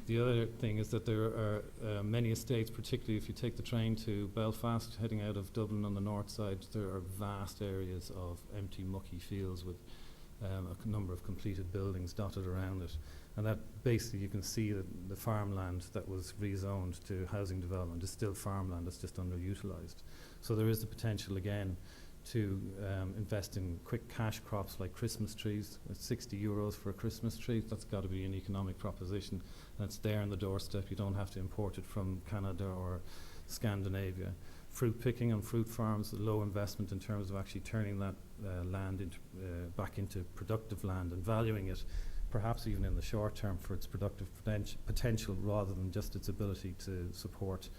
The other thing is that there are many estates, particularly if you take the train to Belfast, heading out of Dublin on the north side, there are vast areas of empty, mucky fields with a number of completed buildings dotted around it. And that basically, you can see that the farmland that was rezoned to housing development is still farmland, it's just underutilised. So there is the potential again to invest in quick cash crops like Christmas trees. At 60 euros for a Christmas tree, that's got to be an economic proposition. And it's there on the doorstep. You don't have to import it from Canada or Scandinavia. Fruit picking on fruit farms, low investment in terms of actually turning that land into, back into productive land and valuing it, perhaps even in the short term for its productive potential rather than just its ability to support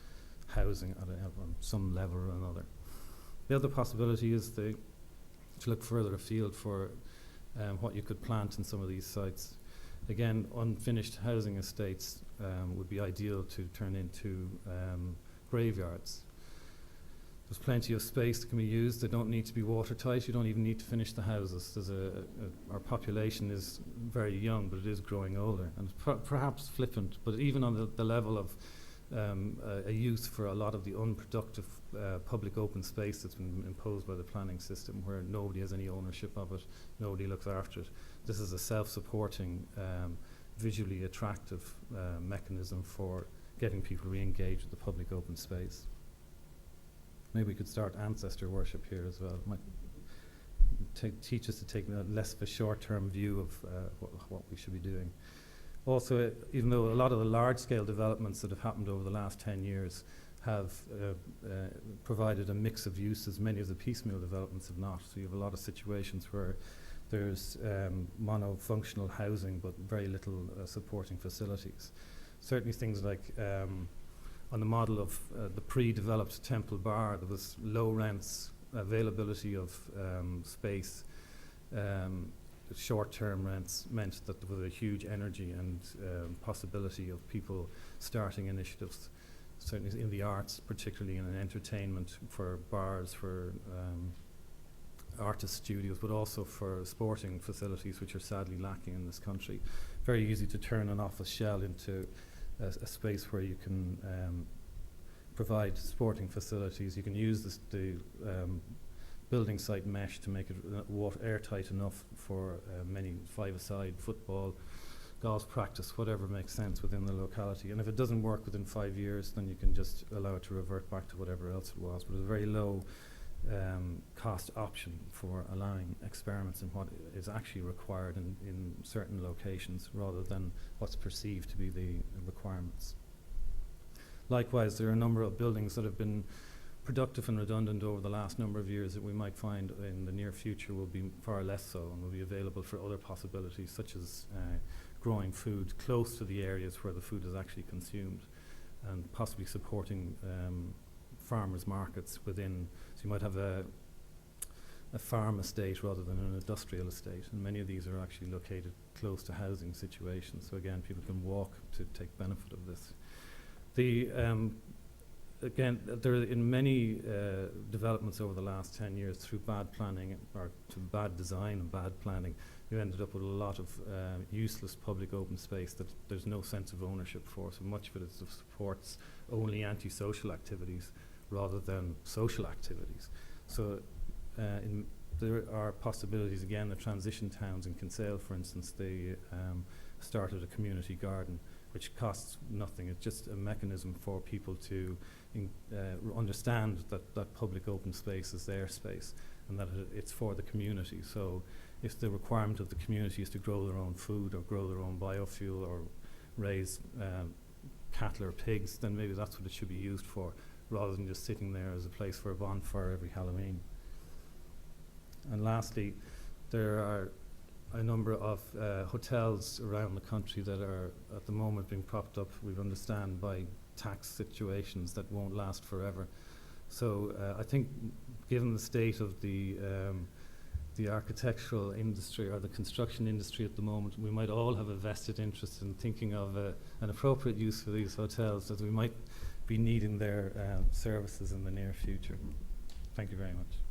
housing at on some level or another. The other possibility is to look further afield for what you could plant in some of these sites. Again, unfinished housing estates would be ideal to turn into graveyards. There's plenty of space that can be used. They don't need to be watertight. You don't even need to finish the houses. Our population is very young, but it is growing older. And perhaps flippant, but even on the level of a use for a lot of the unproductive public open space that's been imposed by the planning system, where nobody has any ownership of it, nobody looks after it. This is a self-supporting, visually attractive mechanism for getting people re-engaged with the public open space. Maybe we could start ancestor worship here as well. It might teach us to take less of a short-term view of what we should be doing. Also, even though a lot of the large-scale developments that have happened over the last 10 years have provided a mix of uses, many of the piecemeal developments have not. So you have a lot of situations where there's monofunctional housing but very little supporting facilities. Certainly things like on the model of the pre-developed Temple Bar, there was low rents, availability of space, short-term rents meant that there was a huge energy and possibility of people starting initiatives, certainly in the arts, particularly in entertainment, for bars, for artist studios, but also for sporting facilities, which are sadly lacking in this country. Very easy to turn an office shell into a space where you can provide sporting facilities. You can use the building site mesh to make it airtight enough for many five-a-side, football, golf practice, whatever makes sense within the locality. And if it doesn't work within 5 years, then you can just allow it to revert back to whatever else it was. But it's a very low cost option for allowing experiments in what is actually required in certain locations rather than what's perceived to be the requirements. Likewise, there are a number of buildings that have been productive and redundant over the last number of years that we might find in the near future will be far less so and will be available for other possibilities, such as growing food close to the areas where the food is actually consumed and possibly supporting farmers' markets within. So you might have a farm estate rather than an industrial estate, and many of these are actually located close to housing situations. So again, people can walk to take benefit of this. Again, there are in many developments over the last 10 years through bad planning or to bad design and bad planning, you ended up with a lot of useless public open space that there's no sense of ownership for. So much of it supports only antisocial activities rather than social activities. So there are possibilities, again, the transition towns in Kinsale, for instance, they started a community garden which costs nothing. It's just a mechanism for people to understand that public open space is their space and that it's for the community. So if the requirement of the community is to grow their own food or grow their own biofuel or raise cattle or pigs, then maybe that's what it should be used for, rather than just sitting there as a place for a bonfire every Halloween. And lastly, there are a number of hotels around the country that are at the moment being propped up, we understand, by tax situations that won't last forever. So I think given the state of the architectural industry or the construction industry at the moment, we might all have a vested interest in thinking of an appropriate use for these hotels, as we might be needing their services in the near future. Thank you very much.